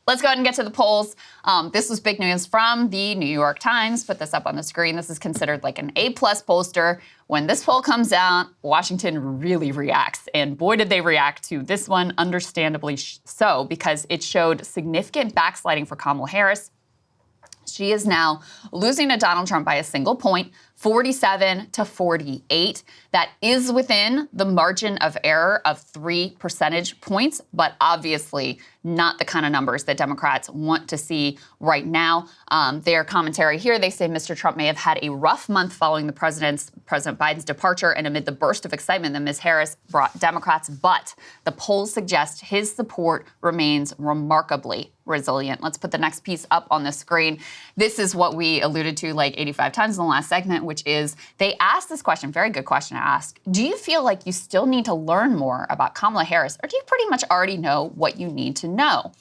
Let's go ahead and get to the polls. This was big news from the New York Times. Put this up on the screen. This is considered like an A-plus pollster. When this poll comes out, Washington really reacts. And boy, did they react to this one, understandably so, because it showed significant backsliding for Kamala Harris. She is now losing to Donald Trump by a single point, 47 to 48. That is within the margin of error of 3 percentage points, but obviously not the kind of numbers that Democrats want to see right now. Their commentary here, they say Mr. Trump may have had a rough month following President Biden's departure and amid the burst of excitement that Ms. Harris brought Democrats, but the polls suggest his support remains remarkably resilient. Let's put the next piece up on the screen. This is what we alluded to like 85 times in the last segment, which is they asked this question, very good question to ask. Do you feel like you still need to learn more about Kamala Harris, or do you pretty much already know what you need to know?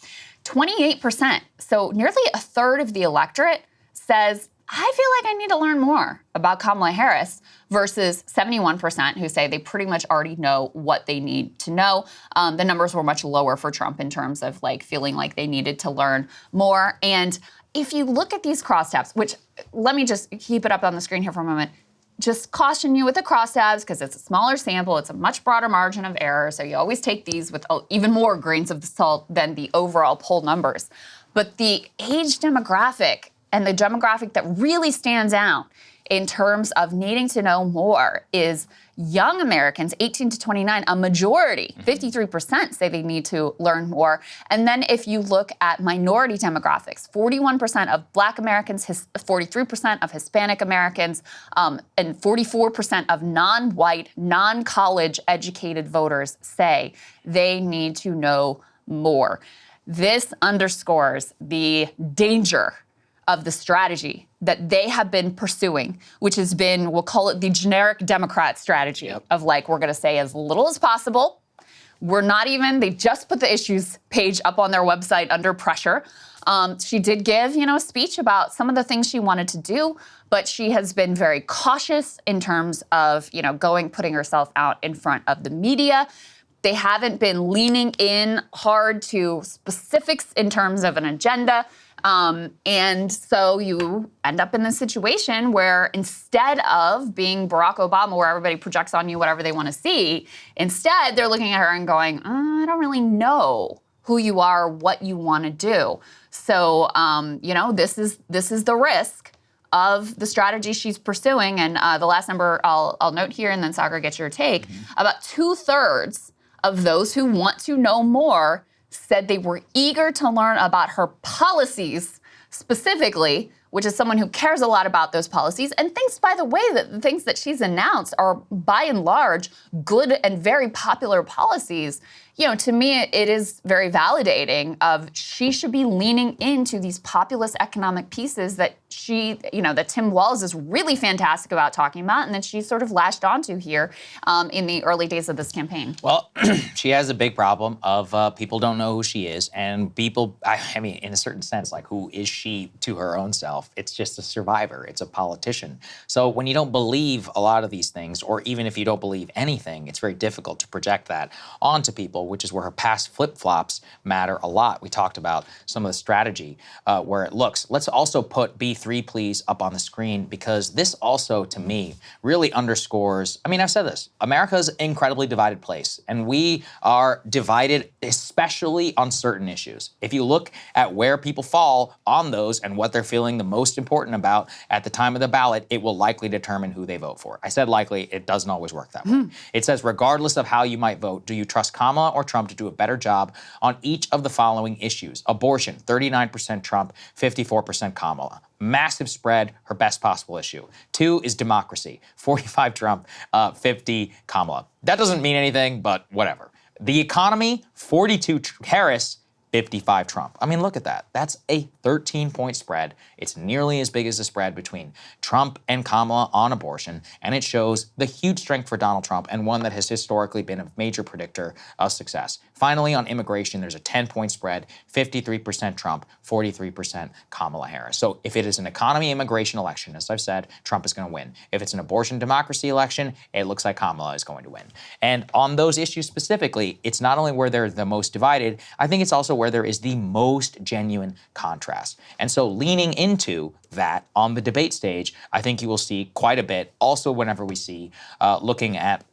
28%, so nearly a third of the electorate says, I feel like I need to learn more about Kamala Harris, versus 71% who say they pretty much already know what they need to know. The numbers were much lower for Trump in terms of like feeling like they needed to learn more. And if you look at these crosstabs, which let me just keep it up on the screen here for a moment, just caution you with the crosstabs because it's a smaller sample, it's a much broader margin of error, so you always take these with even more grains of salt than the overall poll numbers. But the age demographic and the demographic that really stands out in terms of needing to know more is young Americans, 18 to 29, a majority, 53% say they need to learn more. And then if you look at minority demographics, 41% of Black Americans, 43% of Hispanic Americans, and 44% of non-white, non-college educated voters say they need to know more. This underscores the danger of the strategy that they have been pursuing, which has been, we'll call it the generic Democrat strategy of like, we're gonna say as little as possible. We're not even, they just put the issues page up on their website under pressure. She did give, a speech about some of the things she wanted to do, but she has been very cautious in terms of, putting herself out in front of the media. They haven't been leaning in hard to specifics in terms of an agenda. And so you end up in this situation where instead of being Barack Obama, where everybody projects on you whatever they want to see, instead they're looking at her and going, I don't really know who you are, what you want to do. So, this is the risk of the strategy she's pursuing. And the last number I'll note here, and then Saagar, get your take. About 2/3 of those who want to know more said they were eager to learn about her policies specifically, which is someone who cares a lot about those policies and thinks, by the way, that the things that she's announced are by and large good and very popular policies. To me, it is very validating of she should be leaning into these populist economic pieces that that Tim Walz is really fantastic about talking about and that she sort of latched onto here in the early days of this campaign. Well, she has a big problem of people don't know who she is, and people, I mean, in a certain sense, like, who is she to her own self? It's just a survivor. It's a politician. So when you don't believe a lot of these things, or even if you don't believe anything, it's very difficult to project that onto people, which is where her past flip-flops matter a lot. We talked about some of the strategy where it looks. Let's also put B3, please, up on the screen, because this also, to me, really underscores, I mean, I've said this, America's an incredibly divided place, and we are divided especially on certain issues. If you look at where people fall on those and what they're feeling the most important about at the time of the ballot, it will likely determine who they vote for. I said likely, it doesn't always work that way. It says, regardless of how you might vote, do you trust Kamala or Trump to do a better job on each of the following issues? Abortion, 39% Trump, 54% Kamala. Massive spread, her best possible issue. 2 is democracy, 45 Trump, 50 Kamala. That doesn't mean anything, but whatever. The economy, 42 Harris, 55 Trump. I mean, look at that. That's a 13-point spread. It's nearly as big as the spread between Trump and Kamala on abortion, and it shows the huge strength for Donald Trump and one that has historically been a major predictor of success. Finally, on immigration, there's a 10-point spread, 53% Trump, 43% Kamala Harris. So if it is an economy immigration election, as I've said, Trump is going to win. If it's an abortion democracy election, it looks like Kamala is going to win. And on those issues specifically, it's not only where they're the most divided, I think it's also where there is the most genuine contrast. And so leaning into that on the debate stage, I think you will see quite a bit. Also, whenever we see looking at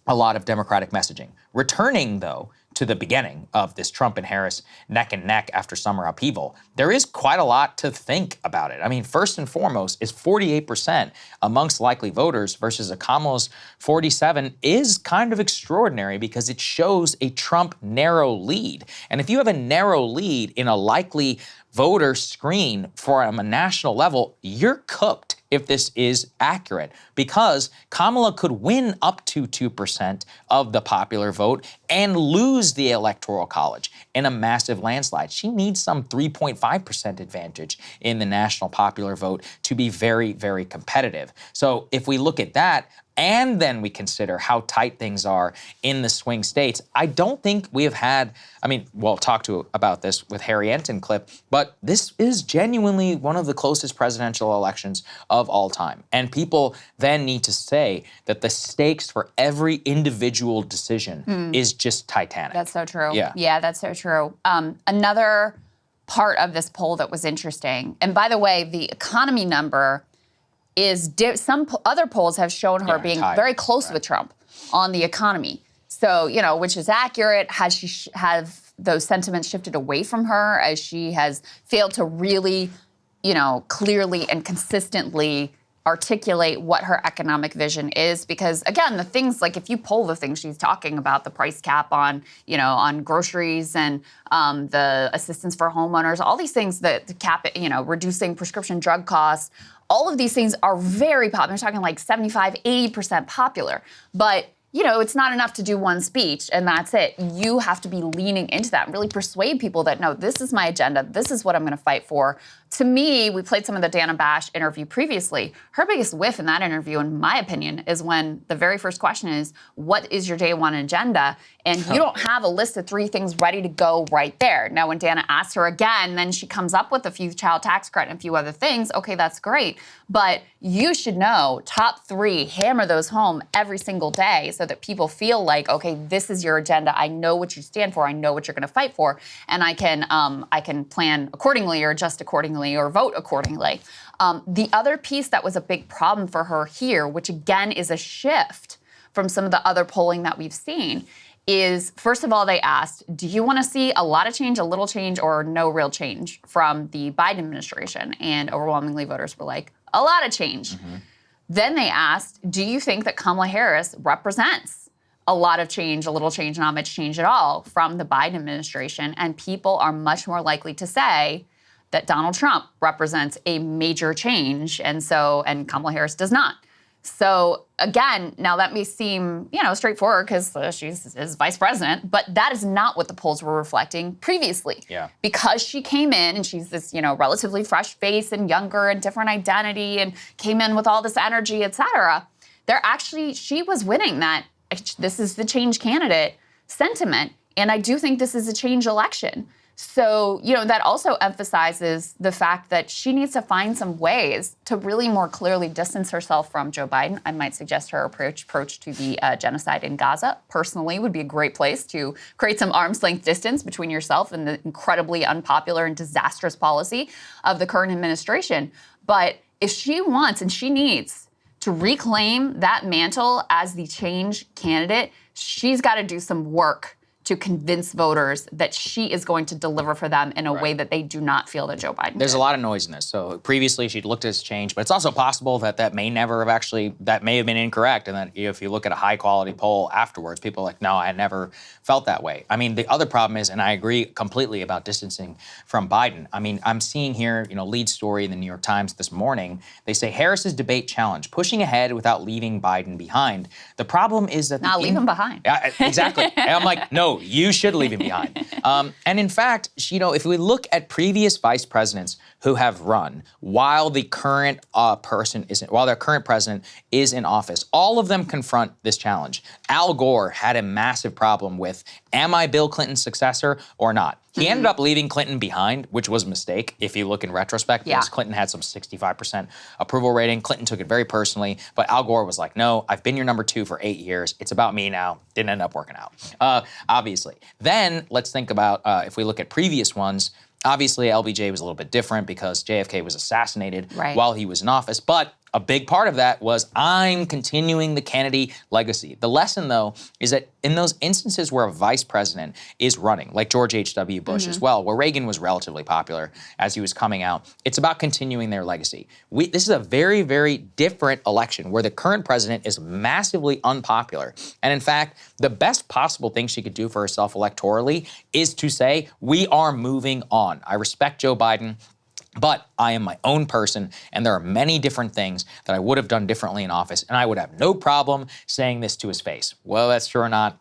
a lot of Democratic messaging. Returning, though, to the beginning of this Trump and Harris neck and neck after summer upheaval, there is quite a lot to think about it. I mean, first and foremost is 48% amongst likely voters versus a Kamala's 47 is kind of extraordinary because it shows a Trump narrow lead. And if you have a narrow lead in a likely voter screen from a national level, you're cooked if this is accurate, because Kamala could win up to 2% of the popular vote and lose the Electoral College in a massive landslide. She needs some 3.5% advantage in the national popular vote to be very, very competitive. So if we look at that, and then we consider how tight things are in the swing states, I don't think we have had, I mean, we'll talk about this with Harry Enton clip, but this is genuinely one of the closest presidential elections of all time. And people then need to say that the stakes for every individual decision is just titanic. That's so true. Yeah, that's so true. Another part of this poll that was interesting, and by the way, the economy number is some other polls have shown her being tied. very close with Trump on the economy. So, you know, which is accurate. Have those sentiments shifted away from her as she has failed to really, you know, clearly and consistently articulate what her economic vision is? Because again, the things like if you poll the things she's talking about, the price cap on, you know, on groceries and the assistance for homeowners, all these things that the cap, you know, reducing prescription drug costs, all of these things are very popular. I'm talking like 75, 80% popular. But, you know, it's not enough to do one speech and that's it. You have to be leaning into that and really persuade people that, no, this is my agenda. This is what I'm going to fight for. To me, we played some of the Dana Bash interview previously. Her biggest whiff in that interview, in my opinion, is when the very first question is, what is your day one agenda? And you don't have a list of 3 things ready to go right there. Now, when Dana asks her again, then she comes up with a few child tax credit and a few other things. Okay, that's great. But you should know, top 3, hammer those home every single day so that people feel like, okay, this is your agenda. I know what you stand for. I know what you're going to fight for. And I can plan accordingly or adjust accordingly or vote accordingly. The other piece that was a big problem for her here, which again is a shift from some of the other polling that we've seen, is first of all, they asked, do you want to see a lot of change, a little change, or no real change from the Biden administration? And overwhelmingly voters were like, a lot of change. Then they asked, do you think that Kamala Harris represents a lot of change, a little change, not much change at all from the Biden administration? And people are much more likely to say that Donald Trump represents a major change, and Kamala Harris does not. So again, now that may seem, you know, straightforward because she's vice president, but that is not what the polls were reflecting previously. Yeah. Because she came in and she's this, you know, relatively fresh face and younger and different identity and came in with all this energy, et cetera. She was winning that this is the change candidate sentiment, and I do think this is a change election. So, you know, that also emphasizes the fact that she needs to find some ways to really more clearly distance herself from Joe Biden. I might suggest her approach to the genocide in Gaza personally would be a great place to create some arm's length distance between yourself and the incredibly unpopular and disastrous policy of the current administration. But if she wants and she needs to reclaim that mantle as the change candidate, she's got to do some work to convince voters that she is going to deliver for them in a way that they do not feel that Joe Biden There's did. a lot of noise in this. So previously she'd looked at this change, but it's also possible that may never have actually, that may have been incorrect. And that if you look at a high quality poll afterwards, people are like, no, I never felt that way. I mean, the other problem is, and I agree completely about distancing from Biden. I mean, I'm seeing here, you know, lead story in the New York Times this morning. They say Harris's debate challenge, pushing ahead without leaving Biden behind. The problem is that leave him behind. Exactly. And I'm like, no, you should leave him behind. And in fact, if we look at previous vice presidents who have run while the current while their current president is in office, all of them confront this challenge. Al Gore had a massive problem with, am I Bill Clinton's successor or not? He ended up leaving Clinton behind, which was a mistake if you look in retrospect, because Clinton had some 65% approval rating. Clinton took it very personally, but Al Gore was like, no, I've been your number 2 for 8 years. It's about me now. Didn't end up working out, obviously. Then let's think about, if we look at previous ones, obviously LBJ was a little bit different because JFK was assassinated while he was in office, but a big part of that was, I'm continuing the Kennedy legacy. The lesson, though, is that in those instances where a vice president is running, like George H.W. Bush as well, where Reagan was relatively popular as he was coming out, it's about continuing their legacy. This is a very, very different election where the current president is massively unpopular. And in fact, the best possible thing she could do for herself electorally is to say, we are moving on. I respect Joe Biden, but I am my own person, and there are many different things that I would have done differently in office, and I would have no problem saying this to his face. Well, that's true or not,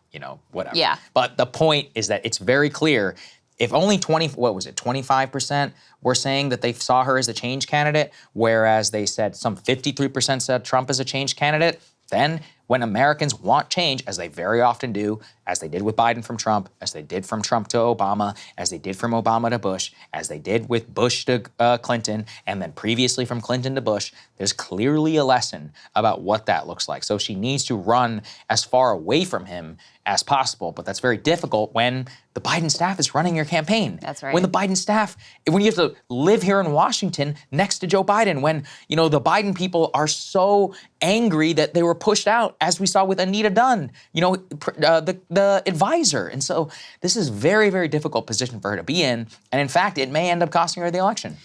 whatever. Yeah. But the point is that it's very clear, if only 25% were saying that they saw her as a change candidate, whereas they said some 53% said Trump as a change candidate, then when Americans want change, as they very often do, as they did with Biden from Trump, as they did from Trump to Obama, as they did from Obama to Bush, as they did with Bush to Clinton, and then previously from Clinton to Bush, there's clearly a lesson about what that looks like. So she needs to run as far away from him as possible, but that's very difficult when the Biden staff is running your campaign. That's right. When the Biden staff, when you have to live here in Washington next to Joe Biden, when, the Biden people are so angry that they were pushed out, as we saw with Anita Dunn, the advisor. And so this is a very, very difficult position for her to be in. And in fact, it may end up costing her the election.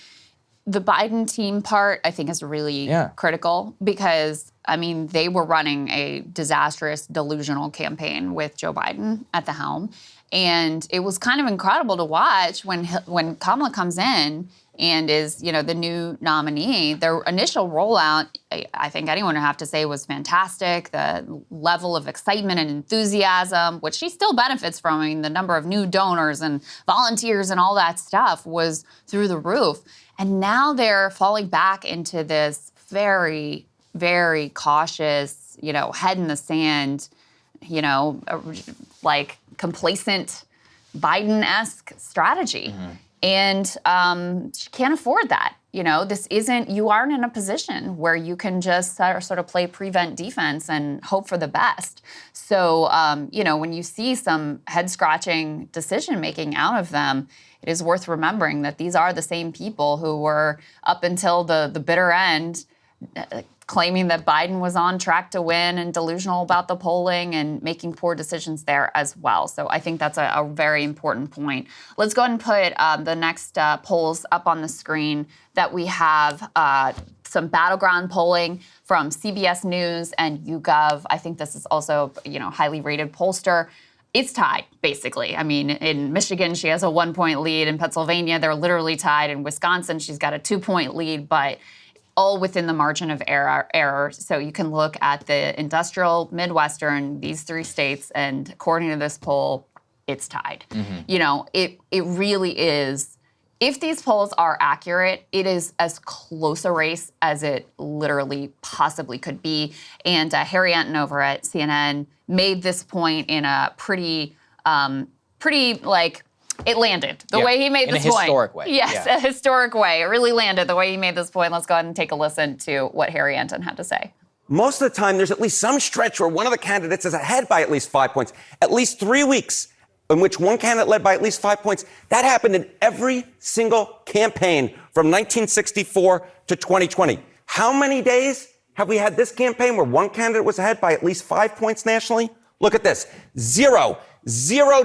The Biden team part, I think, is really critical because, they were running a disastrous, delusional campaign with Joe Biden at the helm. And it was kind of incredible to watch when Kamala comes in and is, the new nominee. Their initial rollout, I think anyone would have to say, was fantastic. The level of excitement and enthusiasm, which she still benefits from, the number of new donors and volunteers and all that stuff was through the roof. And now they're falling back into this very, very cautious, head in the sand, like complacent Biden-esque strategy. And she can't afford that. You aren't in a position where you can just sort of play prevent defense and hope for the best. So, when you see some head-scratching decision-making out of them, it is worth remembering that these are the same people who were, up until the bitter end, claiming that Biden was on track to win and delusional about the polling and making poor decisions there as well. So I think that's a very important point. Let's go ahead and put the next polls up on the screen that we have. Some battleground polling from CBS News and YouGov. I think this is also, highly rated pollster. It's tied, basically. In Michigan, she has a 1-point lead. In Pennsylvania, they're literally tied. In Wisconsin, she's got a 2-point lead, but all within the margin of error. So you can look at the industrial Midwestern, these 3 states, and according to this poll, it's tied. It really is. If these polls are accurate, it is as close a race as it literally possibly could be. And Harry Enton over at CNN made this point in a pretty it landed the way he made this point. In a historic way. Yes, a historic way. It really landed the way he made this point. Let's go ahead and take a listen to what Harry Enton had to say. Most of the time, there's at least some stretch where one of the candidates is ahead by at least 5 points. At least 3 weeks in which one candidate led by at least 5 points. That happened in every single campaign from 1964 to 2020. How many days have we had this campaign where one candidate was ahead by at least 5 points nationally? Look at this. 0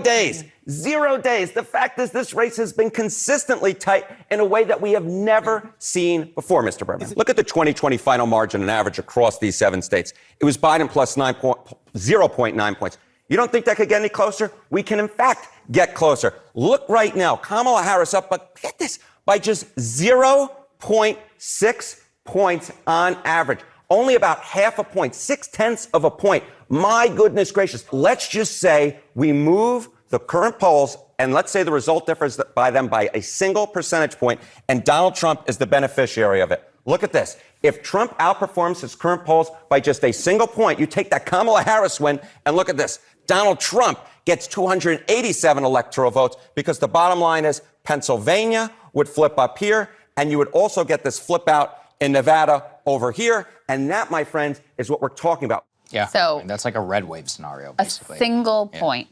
days. 0 days. The fact is this race has been consistently tight in a way that we have never seen before, Mr. Berman. Look at the 2020 final margin and average across these 7 states. It was Biden plus 0.9 points. You don't think that could get any closer? We can, in fact, get closer. Look right now. Kamala Harris up, but get this, by just 0.6 points on average. Only about half a point, 0.6 of a point. My goodness gracious. Let's just say we move the current polls, and let's say the result differs by them by a single percentage point, and Donald Trump is the beneficiary of it. Look at this. If Trump outperforms his current polls by just a single point, you take that Kamala Harris win, and look at this. Donald Trump gets 287 electoral votes, because the bottom line is Pennsylvania would flip up here, and you would also get this flip out in Nevada over here. And that, my friends, is what we're talking about. Yeah, So that's like a red wave scenario, basically. A single point.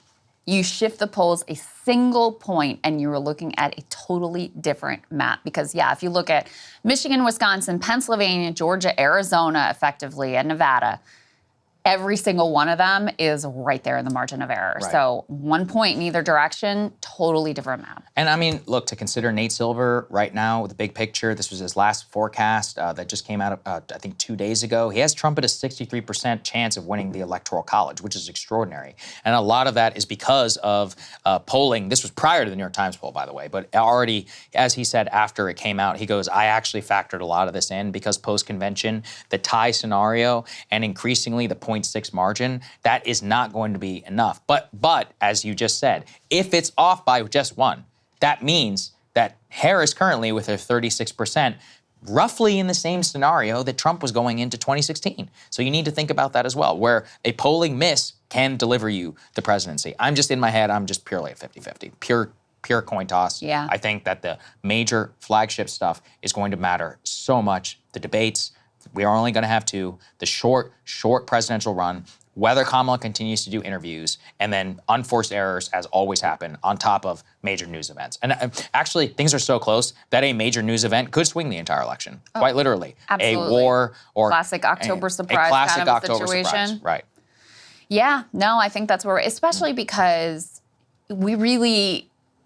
You shift the polls a single point, and you were looking at a totally different map. Because, yeah, if you look at Michigan, Wisconsin, Pennsylvania, Georgia, Arizona, effectively, and Nevada, every single one of them is right there in the margin of error. Right. So 1 point in either direction, totally different map. And I mean, look, to consider Nate Silver right now, the big picture, this was his last forecast that just came out, I think, 2 days ago. He has Trump at a 63% chance of winning the Electoral College, which is extraordinary. And a lot of that is because of polling. This was prior to the New York Times poll, by the way, but already, as he said after it came out, he goes, I actually factored a lot of this in because post-convention, the tie scenario and increasingly the 0.6 margin, that is not going to be enough. But as you just said, if it's off by just one, that means that Harris currently with her 36%, roughly in the same scenario that Trump was going into 2016. So you need to think about that as well, where a polling miss can deliver you the presidency. I'm just in my head, I'm just purely at 50-50, pure coin toss. Yeah. I think that the major flagship stuff is going to matter so much. The debates, we are only going to have two. The short presidential run, whether Kamala continues to do interviews, and then unforced errors, as always happen, on top of major news events. And actually, things are so close that a major news event could swing the entire election, quite literally. Absolutely. A war or Classic October surprise a classic kind of a October situation. surprise, right? Yeah, no, I think that's where, especially because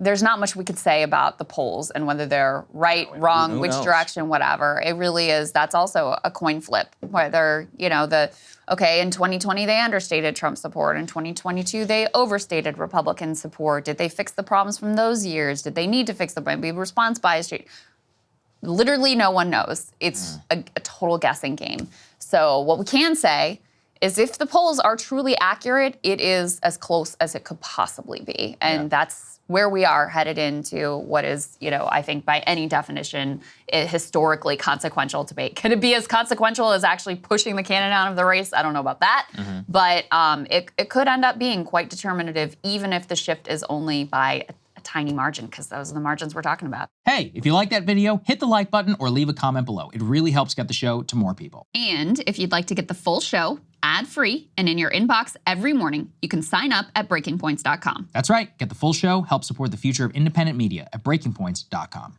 there's not much we could say about the polls and whether they're right, wrong, who which knows? direction, whatever. It really is, that's also a coin flip. Whether, in 2020 they understated Trump support. In 2022 they overstated Republican support. Did they fix the problems from those years? Did they need to fix them? Maybe response bias. Literally no one knows. It's a total guessing game. So what we can say is if the polls are truly accurate, it is as close as it could possibly be. And that's where we are headed into what is, I think by any definition, a historically consequential debate. Could it be as consequential as actually pushing the candidate out of the race? I don't know about that. But it could end up being quite determinative, even if the shift is only by a tiny margin, because those are the margins we're talking about. Hey, if you like that video, hit the like button or leave a comment below. It really helps get the show to more people. And if you'd like to get the full show ad-free and in your inbox every morning, you can sign up at breakingpoints.com. That's right. Get the full show, help support the future of independent media at breakingpoints.com.